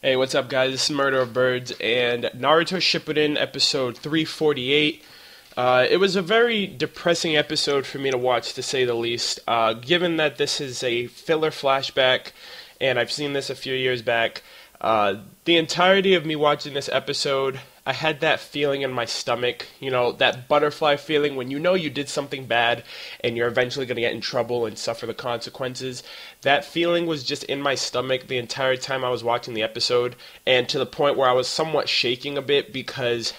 Hey, what's up, guys? This is Murder of Birds, and Naruto Shippuden episode 348. It was a very depressing episode for me to watch, to say the least. Given that this is a filler flashback, and I've seen this a few years back, the entirety of me watching this episode, I had that feeling in my stomach, that butterfly feeling when you know you did something bad and you're eventually going to get in trouble and suffer the consequences. That feeling was just in my stomach the entire time I was watching the episode, and to the point where I was somewhat shaking a bit because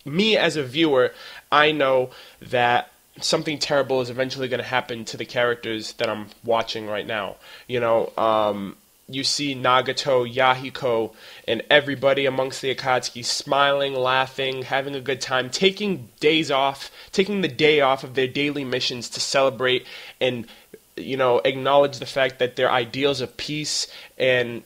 me as a viewer, I know that something terrible is eventually going to happen to the characters that I'm watching right now. You see Nagato, Yahiko, and everybody amongst the Akatsuki smiling, laughing, having a good time, taking the day off of their daily missions to celebrate and, acknowledge the fact that their ideals of peace and,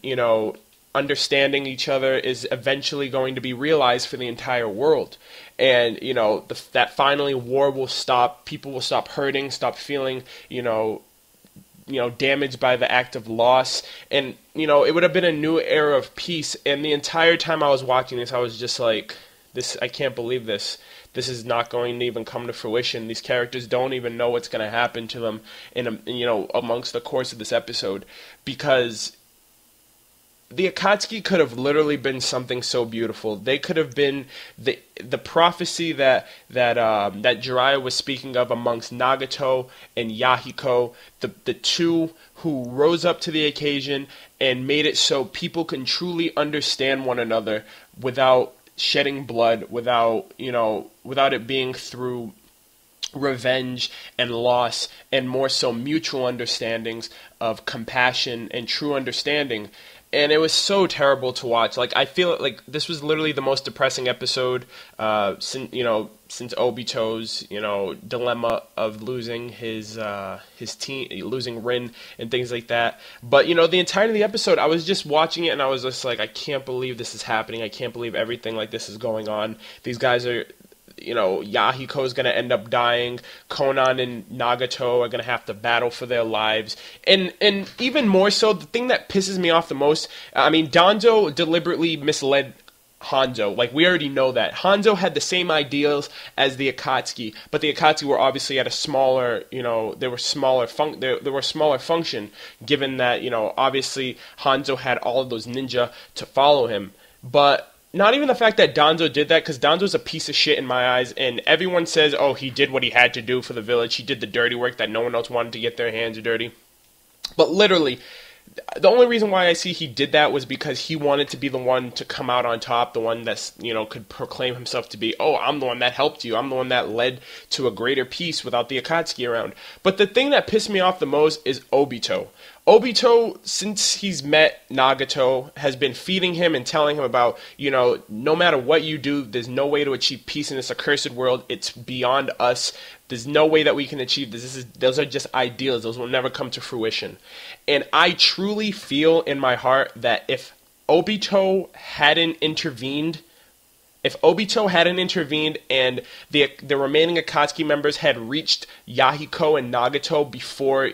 understanding each other is eventually going to be realized for the entire world. And, that finally war will stop, people will stop hurting, stop feeling, damaged by the act of loss, and it would have been a new era of peace. And the entire time I was watching this, I was just like, I can't believe this is not going to even come to fruition. These characters don't even know what's going to happen to them amongst the course of this episode, because the Akatsuki could have literally been something so beautiful. They could have been the prophecy that Jiraiya was speaking of amongst Nagato and Yahiko, the two who rose up to the occasion and made it so people can truly understand one another without shedding blood, without it being through revenge and loss, and more so mutual understandings of compassion and true understanding. And it was so terrible to watch. Like, I feel like this was literally the most depressing episode since Obito's dilemma of losing his team, losing Rin and things like that. But the entirety of the episode, I was just watching it and I was just like, I can't believe this is happening. I can't believe everything like this is going on. These guys are, Yahiko's going to end up dying. Konan and Nagato are going to have to battle for their lives. And even more so, the thing that pisses me off the most, Danzo deliberately misled Hanzo. Like, we already know that. Hanzo had the same ideals as the Akatsuki, but the Akatsuki were obviously at a smaller, they were smaller function, given that, obviously Hanzo had all of those ninja to follow him. But not even the fact that Danzo did that, because Danzo's a piece of shit in my eyes, and everyone says, oh, he did what he had to do for the village, he did the dirty work that no one else wanted to get their hands dirty. But literally, the only reason why I see he did that was because he wanted to be the one to come out on top, the one that's, could proclaim himself to be, oh, I'm the one that helped you, I'm the one that led to a greater peace without the Akatsuki around. But the thing that pissed me off the most is Obito. Obito, since he's met Nagato, has been feeding him and telling him about, no matter what you do, there's no way to achieve peace in this accursed world. It's beyond us. There's no way that we can achieve this. Those are just ideals. Those will never come to fruition. And I truly feel in my heart that if Obito hadn't intervened, and the remaining Akatsuki members had reached Yahiko and Nagato before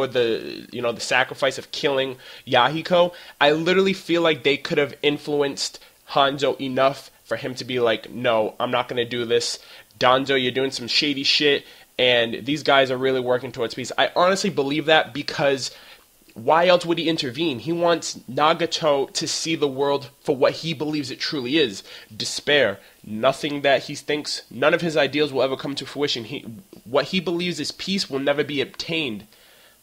the sacrifice of killing Yahiko, I literally feel like they could have influenced Hanzo enough for him to be like, no, I'm not going to do this. Danzo, you're doing some shady shit, and these guys are really working towards peace. I honestly believe that, because why else would he intervene? He wants Nagato to see the world for what he believes it truly is. Despair. Nothing that he thinks, none of his ideals will ever come to fruition. What he believes is peace will never be obtained.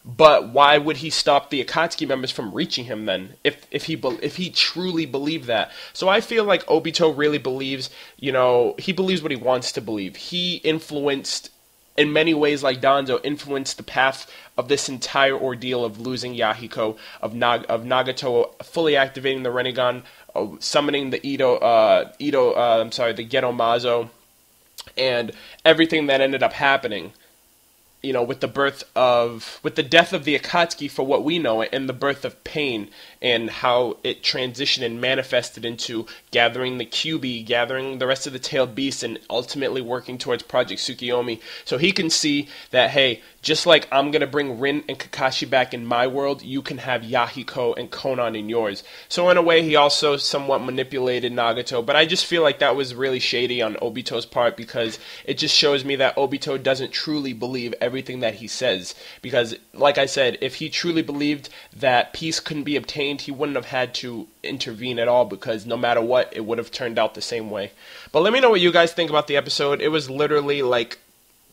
But why would he stop the Akatsuki members from reaching him then, if he truly believed that? So I feel like Obito really believes, he believes what he wants to believe. He influenced, in many ways, like Danzo, influenced the path of this entire ordeal of losing Yahiko, of Nagato fully activating the Rinnegan, summoning the the Geto Mazo, and everything that ended up happening. with the death of the Akatsuki for what we know it, and the birth of Pain, and how it transitioned and manifested into gathering the Kyuubi, gathering the rest of the tailed beasts, and ultimately working towards Project Tsukiyomi. So he can see that, hey, just like I'm going to bring Rin and Kakashi back in my world, you can have Yahiko and Konan in yours. So in a way, he also somewhat manipulated Nagato, but I just feel like that was really shady on Obito's part, because it just shows me that Obito doesn't truly believe everything that he says. Because, like I said, if he truly believed that peace couldn't be obtained, he wouldn't have had to intervene at all, because no matter what, it would have turned out the same way. But let me know what you guys think about the episode. It was literally like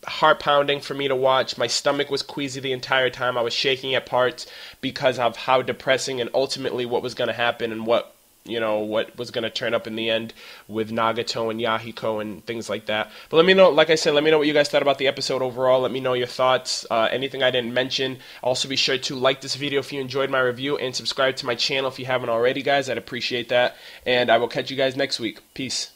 heart-pounding for me to watch. My stomach was queasy the entire time. I was shaking at parts because of how depressing and ultimately what was going to happen, and what was going to turn up in the end with Nagato and Yahiko and things like that. But let me know, like I said, let me know what you guys thought about the episode overall. Let me know your thoughts, anything I didn't mention. Also, be sure to like this video if you enjoyed my review, and subscribe to my channel if you haven't already, guys. I'd appreciate that. And I will catch you guys next week. Peace.